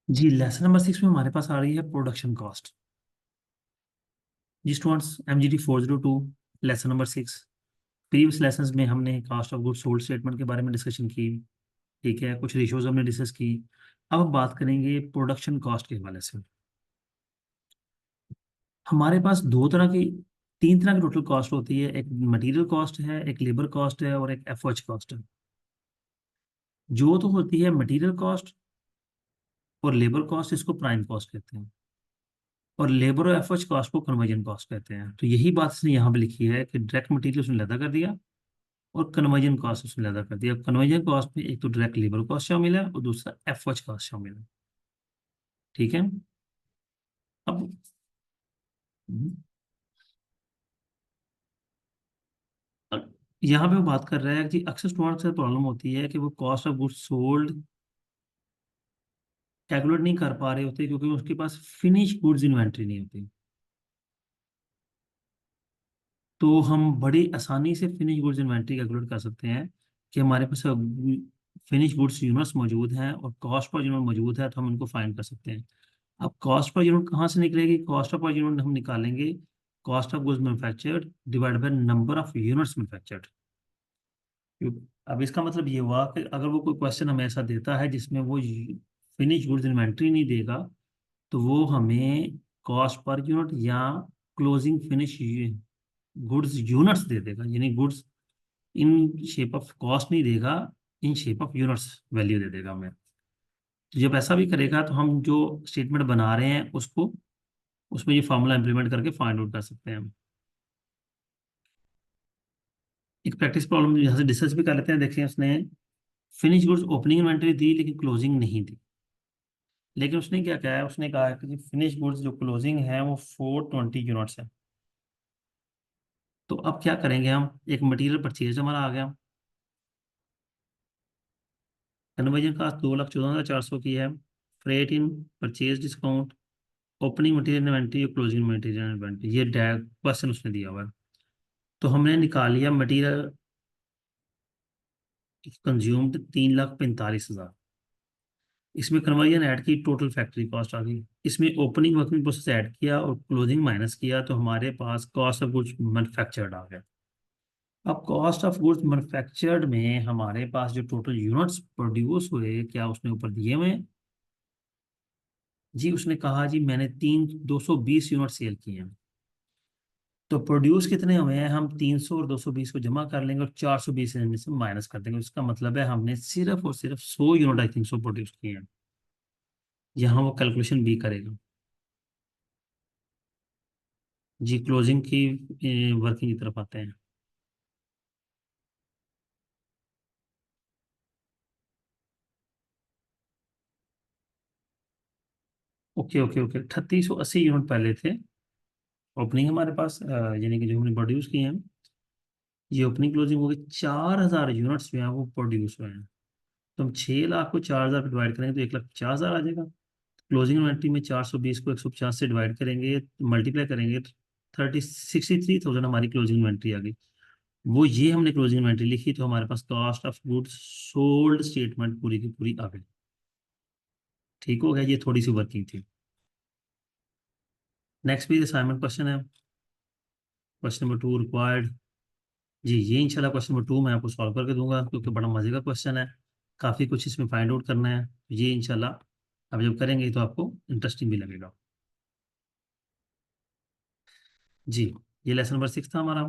जी, lesson number 6 में हमारे पास आ रही है प्रोडक्शन कॉस्ट। जी students, MGD 402 lesson number 6। Previous lessons में हमने cost of goods sold statement के बारे में डिस्कशन की। ठीक है, कुछ रेशियोज हमने डिस्कस की। अब हम बात करेंगे प्रोडक्शन कॉस्ट के हवाले से। हमारे पास तीन तरह की टोटल कॉस्ट होती है। एक मटेरियल कॉस्ट है, एक लेबर कॉस्ट है और एक एफओएच कॉस्ट है। जो तो होती है मटेरियल कॉस्ट और लेबर कॉस्ट, इसको प्राइम कॉस्ट कहते हैं। और लेबर और एफओएच कॉस्ट को कन्वर्जन कॉस्ट कहते हैं। तो यही बात इसने यहाँ पे लिखी है कि डायरेक्ट मटेरियल उसने लैदा कर दिया और कन्वर्जन कॉस्ट उसने लैदा कर दिया। कन्वर्जन कॉस्ट में एक तो डायरेक्ट लेबर कॉस्ट शामिल है और दूसरा एफओएच कॉस्ट शामिल है। ठीक है। अब यहाँ पे वो बात कर रहा है कि अक्सर स्टूडेंट से प्रॉब्लम होती है कि वो cost of goods sold calculate नहीं कर पा रहे होते क्योंकि उसके पास फिनिश गुड्स इन्वेंट्री नहीं होती। तो हम बड़ी आसानी से फिनिश गुड्स इन्वेंट्री कैलकुलेट कर सकते हैं कि हमारे पास फिनिश गुड्स यूनिट्स मौजूद हैं और कॉस्ट पर यूनिट मौजूद है, तो हम इनको फाइंड कर सकते हैं। अब कॉस्ट पर यूनिट कहाँ से निकलेगी? कॉस्ट पर यूनिट हम निकालेंगे cost of goods manufactured divide by number of units manufactured. अब इसका मतलब ये हुआ कि अगर वो कोई क्वेश्चन हमें ऐसा देता है जिसमें वो फिनिश गुड्स इन्वेंट्री नहीं देगा, तो वो हमें कॉस्ट पर यूनिट या क्लोजिंग फिनिश गुड्स यूनिट्स दे देगा। यानी goods in shape of cost नहीं देगा, in shape of units value दे देगा हमें। तो जब ऐसा भी करेगा तो हम जो स्टेटमेंट बना रहे हैं उसको उसमें ये फार्मूला इंप्लीमेंट करके फाइंड आउट कर सकते हैं हम। एक प्रैक्टिस प्रॉब्लम यहाँ से डिस्कस भी कर लेते हैं। देखिए, उसने फिनिश गुड्स ओपनिंग इन्वेंटरी दी लेकिन क्लोजिंग नहीं दी। लेकिन उसने क्या कहा है? उसने कहा है कि फिनिश गुड्स जो क्लोजिंग है वो 420 यूनिट्स है। तो अब क्या करेंगे हम? एक मटेरियल परचेज हमारा आ गया। कन्वर्जन कास्ट 2,14,400 की है। Freight in, purchase discount, opening material inventory और क्लोजिंग मटेरियल इन्वेंट्री, ये क्वेश्चन उसने दिया हुआ है। तो हमने निकाल लिया मटेरियल कंज्यूम्ड 3,45,000। इसमें कन्वर्जन ऐड की, टोटल फैक्ट्री कॉस्ट आ गई। इसमें ओपनिंग वर्किंग प्रोसेस ऐड किया और क्लोजिंग माइनस किया, तो हमारे पास कॉस्ट ऑफ गुड्स मैन्युफैक्चर्ड आ गया। अब कॉस्ट ऑफ गुड्स मैन्युफैक्चर्ड में हमारे पास जो टोटल यूनिट्स प्रोड्यूस हुए, क्या उसने ऊपर दिए हुए हैं? जी, उसने कहा जी मैंने 220 यूनिट सेल किए हैं। तो प्रोड्यूस कितने हुए हैं? हम 300 और 220 को जमा कर लेंगे और 420 इनमें से माइनस कर देंगे। उसका मतलब है हमने सिर्फ और सिर्फ 100 unit I think so produce किए हैं। यहाँ वो कैलकुलेशन भी करेगा। जी, क्लोजिंग की वर्किंग की तरफ आते हैं। ओके ओके ओके, 3880 यूनिट पहले थे ओपनिंग हमारे पास, यानी कि जो हमने प्रोड्यूस किए हैं। ये ओपनिंग क्लोजिंग हो गई, 4,000 यूनिट्स जो है वो प्रोड्यूस हुए हैं। तो हम 6 लाख को 4,000 पे डिवाइड करेंगे तो 1,50,000 आ जाएगा। क्लोजिंग इन्वेंट्री में 420 को 150 से डिवाइड करेंगे, मल्टीप्लाई करेंगे, 63,000 हमारी क्लोजिंग इन्वेंट्री आ गई। वो ये हमने क्लोजिंग इन्वेंट्री लिखी, तो हमारे पास cost of goods sold statement पूरी की पूरी आ गई। ठीक हो गया, ये थोड़ी सी वर्किंग थी। नेक्स्ट भी असाइनमेंट क्वेश्चन है, क्वेश्चन नंबर 2 रिक्वायर्ड। जी, ये इंशाल्लाह क्वेश्चन नंबर 2 मैं आपको सॉल्व करके दूंगा क्योंकि बड़ा मजे का क्वेश्चन है। काफ़ी कुछ इसमें फाइंड आउट करना है, तो ये इंशाल्लाह अब जब करेंगे तो आपको इंटरेस्टिंग भी लगेगा। जी, ये लेसन नंबर 6 था हमारा।